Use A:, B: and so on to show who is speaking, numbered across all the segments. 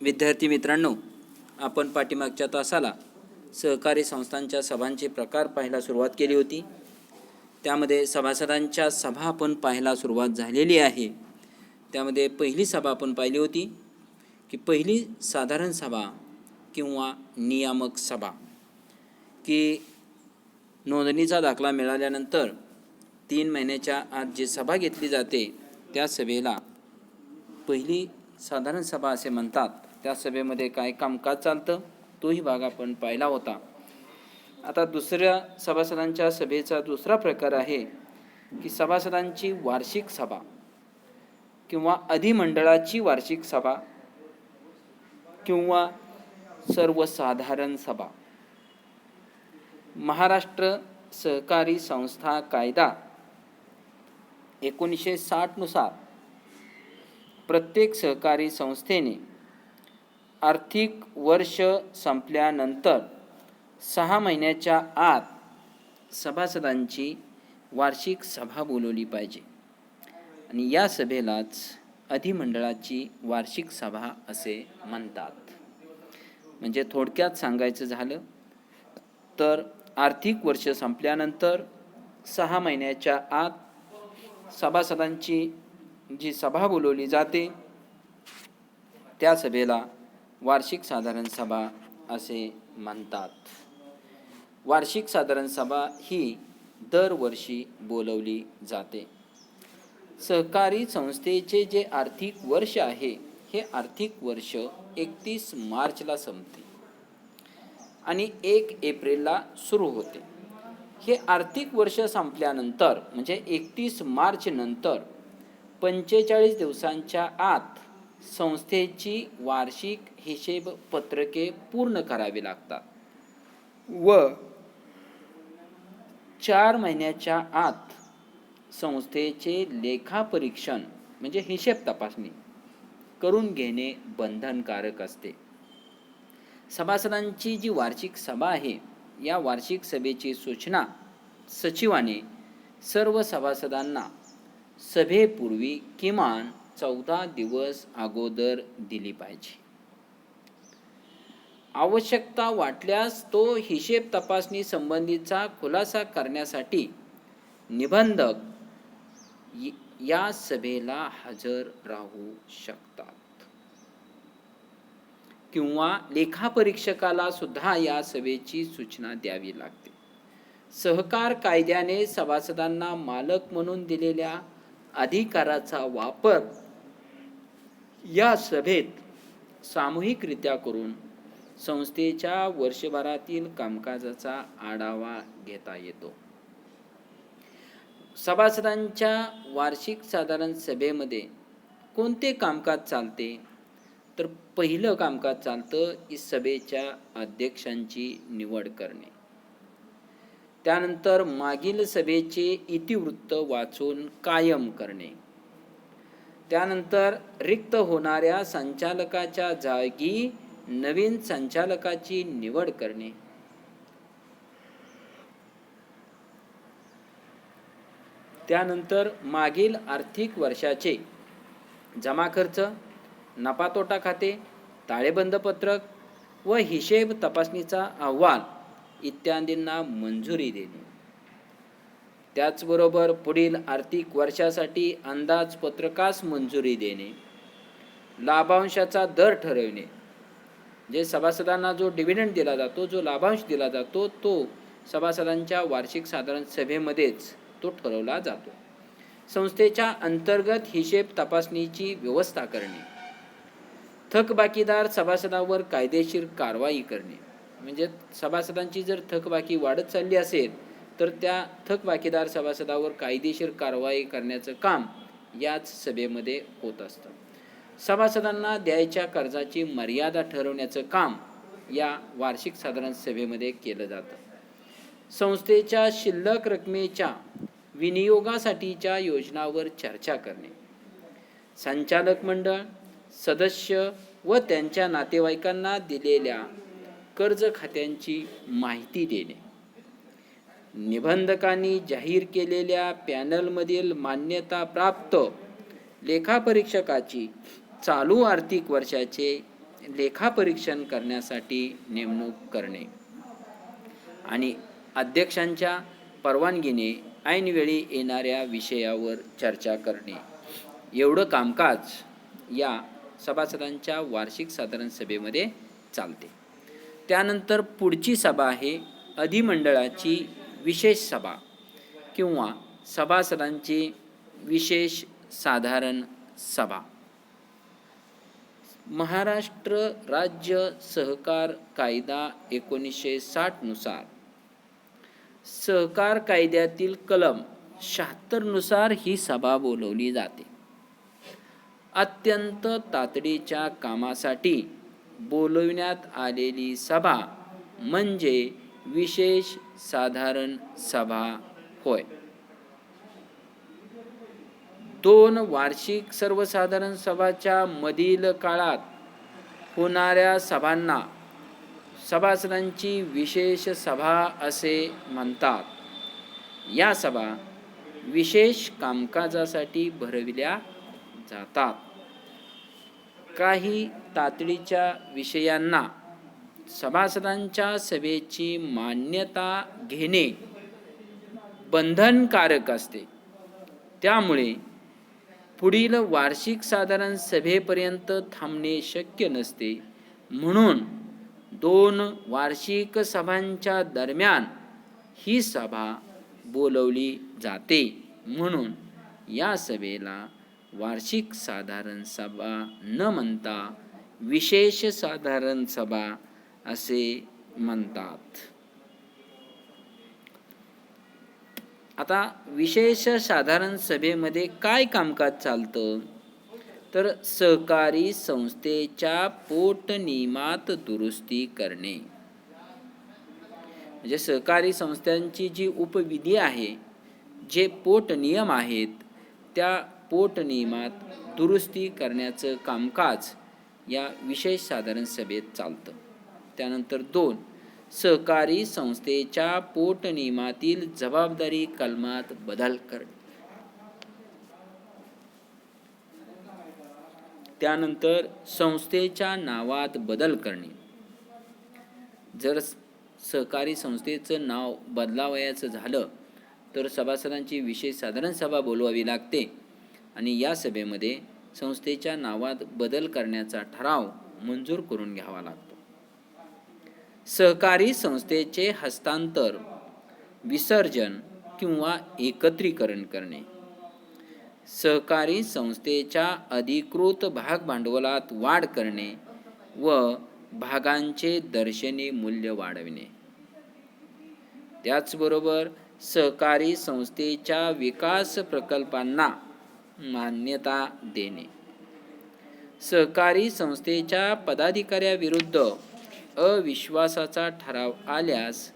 A: विद्यार्थी मित्रांनो, आपण पाठीमागच्या तासाला सहकारी संस्थांच्या सभांचे प्रकार पाहायला सुरुवात केली होती. त्यामध्ये सभासदांच्या सभा आपण पाहायला सुरुवात झालेली आहे. त्यामध्ये पहिली सभा आपण पाहिली होती की पहिली साधारण सभा किंवा नियामक सभा, की नोंदणीचा दाखला मिळाल्यानंतर 3 महिन्याच्या आत जी सभा घेतली जाते त्या सभेला पहिली साधारण सभा असे म्हणतात. त्या सभेमध्ये काय कामकाज चालतं तोही भाग आपण पाहिला होता. आता दुसऱ्या सभासदांच्या सभेचा दुसरा प्रकार आहे की सभासदांची वार्षिक सभा किंवा अधिमंडळाची वार्षिक सभा किंवा सर्वसाधारण सभा. महाराष्ट्र सहकारी संस्था कायदा 1960 नुसार प्रत्येक सहकारी संस्थेने आर्थिक वर्ष संपल्यानंतर 6 महिन्याच्या आत सभासदांची वार्षिक सभा बोलवली पाहिजे आणि या सभेलाच अधिमंडळाची वार्षिक सभा असे म्हणतात. म्हणजे थोडक्यात सांगायचं झालं तर आर्थिक वर्ष संपल्यानंतर 6 महिन्याच्या आत सभासदांची जी सभा बोलवली जाते त्या सभेला वार्षिक साधारण सभा असे म्हणतात. वार्षिक साधारण सभा ही दरवर्षी बोलवली जाते. सहकारी संस्थेचे जे आर्थिक वर्ष आहे हे आर्थिक वर्ष 31 मार्चला संपते आणि 1 एप्रिलला सुरू होते. हे आर्थिक वर्ष संपल्यानंतर म्हणजे 31 मार्च नंतर 45 दिवसांच्या आत संस्थेची वार्षिक हिशेब पत्रके पूर्ण करावी लागतात व 4 महिन्याच्या आत संस्थेचे लेखापरीक्षण म्हणजे हिशेब तपासणी करून घेणे बंधनकारक असते. सभासदांची जी वार्षिक सभा आहे या वार्षिक सभेची सूचना सचिवाने सर्व सभासदांना सभेपूर्वी किमान 14 दिवस अगोदर दिली पाहिजे. आवश्यकता वाटल्यास तो हिशेब तपासणी संबंधीचा खुलासा करण्यासाठी निबंधक या सभेला हजर राहू शकतात किंवा लेखापरीक्षकाला सुद्धा या सभेची सूचना द्यावी लागते. सहकार कायद्याने सभासदांना मालक म्हणून दिलेल्या अधिकाराचा वापर या सभेत सामूहिकरित्या करून संस्थेच्या वर्षभरातील कामकाजाचा आढावा घेता येतो. सभासदांच्या वार्षिक साधारण सभेमध्ये कोणते कामकाज चालते तर पहिलं कामकाज चालतं की सभेच्या अध्यक्षांची निवड करणे. त्यानंतर मागील सभेचे इतिवृत्त वाचून कायम करणे. त्यानंतर रिक्त होणाऱ्या संचालकाच्या जागी नवीन संचालकाची निवड करणे. त्यानंतर मागील आर्थिक वर्षाचे जमा खर्च, नफा तोटा खाते, ताळेबंद पत्रक व हिशेब तपासणीचा अहवाल इत्यादींना मंजुरी देणे. त्याचबरोबर पुढील आर्थिक वर्षासाठी अंदाजपत्रकास मंजुरी देणे. लाभांशाचा दर ठरवणे. जे सभासदांना जो डिव्हिडंड दिला जातो, जो लाभांश दिला जातो तो सभासदांच्या वार्षिक साधारण सभेमध्येच तो ठरवला जातो. संस्थेच्या अंतर्गत हिशेब तपासणीची व्यवस्था करणे. थकबाकीदार सभासदांवर कायदेशीर कारवाई करणे. म्हणजे सभासदांची जर थकबाकी वाढत चालली असेल तर त्या थकबाकीदार सभासदावर कायदेशीर कारवाई करण्याचं काम याच सभेमध्ये होत असतं. सभासदांना द्यायच्या कर्जाची मर्यादा ठरवण्याचं काम या वार्षिक साधारण सभेमध्ये केलं जातं. संस्थेच्या शिल्लक रकमेच्या विनियोगासाठीच्या योजनावर चर्चा करणे. संचालक मंडळ, सदस्य व त्यांच्या नातेवाईकांना दिलेल्या कर्ज खात्यांची माहिती देणे. निबंधकांनी जाहीर केलेल्या पॅनलमधील मान्यताप्राप्त लेखापरीक्षकाची चालू आर्थिक वर्षाचे लेखापरीक्षण करण्यासाठी नेमणूक करणे आणि अध्यक्षांच्या परवानगीने ऐनवेळी येणाऱ्या विषयावर चर्चा करणे एवढं कामकाज या सभासदांच्या वार्षिक साधारण सभेमध्ये चालते. त्यानंतर पुढची सभा आहे अधिमंडळाची विशेष सभा किंवा सभासदांची विशेष साधारण सभा. महाराष्ट्र राज्य सहकार कायदा 1960 नुसार सहकार कायद्यातील कलम 76 नुसार ही सभा बोलवली जाते. अत्यंत तातडीच्या कामासाठी बोलविण्यात आलेली सभा म्हणजे विशेष साधारण सभा होय. 2 वार्षिक सर्वसाधारण सभाच्या मधील काळात होणाऱ्या सभांना सभासदांची विशेष सभा असे म्हणतात. या सभा विशेष कामकाजासाठी भरविल्या जातात. काही तातडीच्या विषयांना सभासदांच्या सभेची मान्यता घेणे बंधनकारक असते. त्यामुळे पुढील वार्षिक साधारण सभेपर्यंत थांबणे शक्य नसते. म्हणून 2 वार्षिक सभांच्या दरम्यान ही सभा बोलवली जाते. म्हणून या सभेला वार्षिक साधारण सभा न म्हणता विशेष साधारण सभा असे म्हणतात. आता विशेष साधारण सभेमध्ये काय कामकाज चालतं तर सहकारी संस्थेच्या पोटनियमात दुरुस्ती करणे. म्हणजे सहकारी संस्थांची जी उपविधी आहे, जे पोटनियम आहेत, त्या पोटनियमात दुरुस्ती करण्याचं कामकाज या विशेष साधारण सभेत चालतं. त्यानंतर 2 सहकारी संस्थेच्या पोटनियमातील जबाबदारी कलमात बदल करणे. त्यानंतर संस्थेच्या नावात बदल करणे. जर सहकारी संस्थेचं नाव बदलावयाचं झालं तर सभासदांची विशेष साधारण सभा बोलवावी लागते आणि या सभेमध्ये संस्थेच्या नावात बदल करण्याचा ठराव मंजूर करून घ्यावा लागतो. सहकारी संस्थेचे हस्तांतर, विसर्जन किंवा एकत्रीकरण करणे. सहकारी संस्थेच्या अधिकृत भागभांडवलात वाढ करणे व भागांचे दर्शनी मूल्य वाढविणे. त्याचबरोबर सहकारी संस्थेच्या विकास प्रकल्पांना मान्यता देणे. सहकारी संस्थेच्या पदाधिकाऱ्याविरुद्ध अविश्वासाचा ठराव आल्यास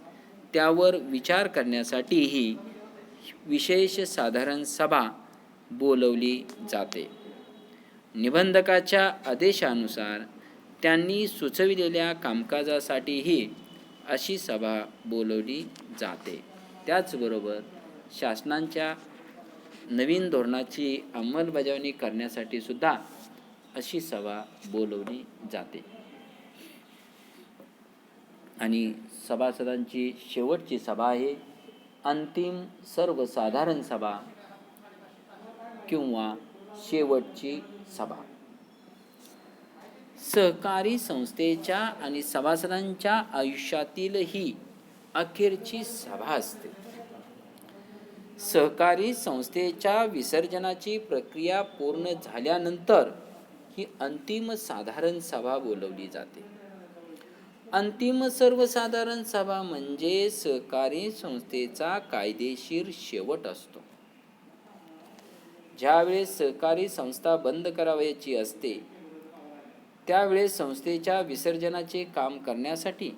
A: त्यावर विचार करण्यासाठी ही विशेष साधारण सभा बोलवली जाते. निबंधकाच्या आदेशानुसार त्यांनी सुचविलेल्या कामकाजासाठीही अशी सभा बोलवली जाते. त्याचबरोबर शासनाच्या नवीन धोरणाची अंमलबजावणी करण्यासाठी सुद्धा अशी सभा बोलवली जाते. आणि सभासदांची शेवटची सभा आहे अंतिम सर्वसाधारण सभा किंवा शेवटची सभा. सहकारी संस्थेच्या आणि सभासदांच्या आयुष्यातील ही अखेरची सभा असते. सहकारी संस्थेच्या विसर्जनाची प्रक्रिया पूर्ण झाल्यानंतर ही अंतिम साधारण सभा बोलवली जाते. अंतिम सर्वसाधारण सभा म्हणजे सहकारी संस्थेचा कायदेशीर शेवट असतो. ज्यावेळेस सहकारी संस्था बंद करावयाची असते त्यावेळेस संस्थेच्या विसर्जनाचे काम करण्यासाठी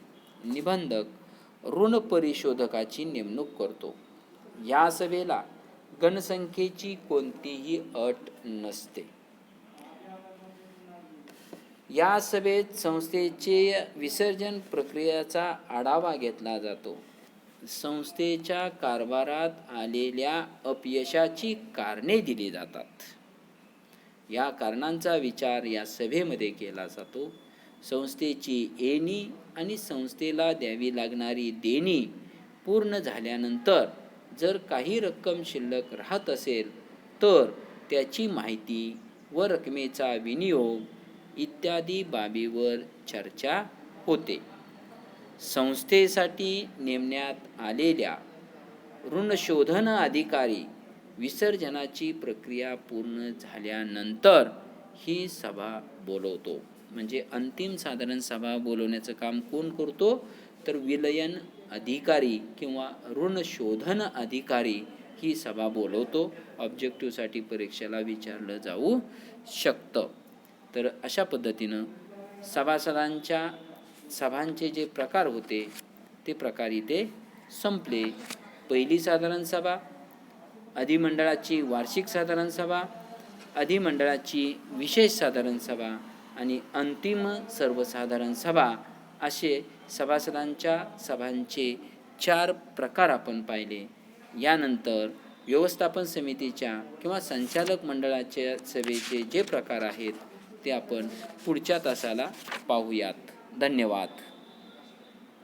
A: निबंधक ऋण परिशोधकाची नेमणूक करतो. या सभेला गणसंख्येची कोणतीही अट नसते. या सभेत संस्थेचे विसर्जन प्रक्रियेचा आढावा घेतला जातो. संस्थेच्या कारभारात आलेल्या अपयशाची कारणे दिली जातात. या कारणांचा विचार या सभेमध्ये केला जातो. संस्थेची येणी आणि संस्थेला द्यावी लागणारी देणी पूर्ण झाल्यानंतर जर काही रक्कम शिल्लक राहत असेल तर त्याची माहिती व रकमेचा विनियोग इत्यादी बाबीवर चर्चा होते. संस्थेसाठी नेमण्यात आलेल्या ऋणशोधन अधिकारी विसर्जनाची प्रक्रिया पूर्ण झाल्यानंतर ही सभा बोलवतो. म्हणजे अंतिम साधारण सभा बोलवण्याचं काम कोण करतो? तर विलयन अधिकारी किंवा ऋणशोधन अधिकारी ही सभा बोलवतो. ऑब्जेक्टिव्हसाठी परीक्षेला विचारलं जाऊ शकतं. तर अशा पद्धतीनं सभासदांच्या सभांचे जे प्रकार होते ते प्रकार इथे संपले. पहिली साधारण सभा, अधिमंडळाची वार्षिक साधारण सभा, अधिमंडळाची विशेष साधारण सभा आणि अंतिम सर्वसाधारण सभा असे सभासदांच्या सभांचे 4 प्रकार आपण पाहिले. यानंतर व्यवस्थापन समितीच्या किंवा संचालक मंडळाच्या सभेचे जे प्रकार आहेत ते आपण पुढच्या तासाला पाहूयात. धन्यवाद.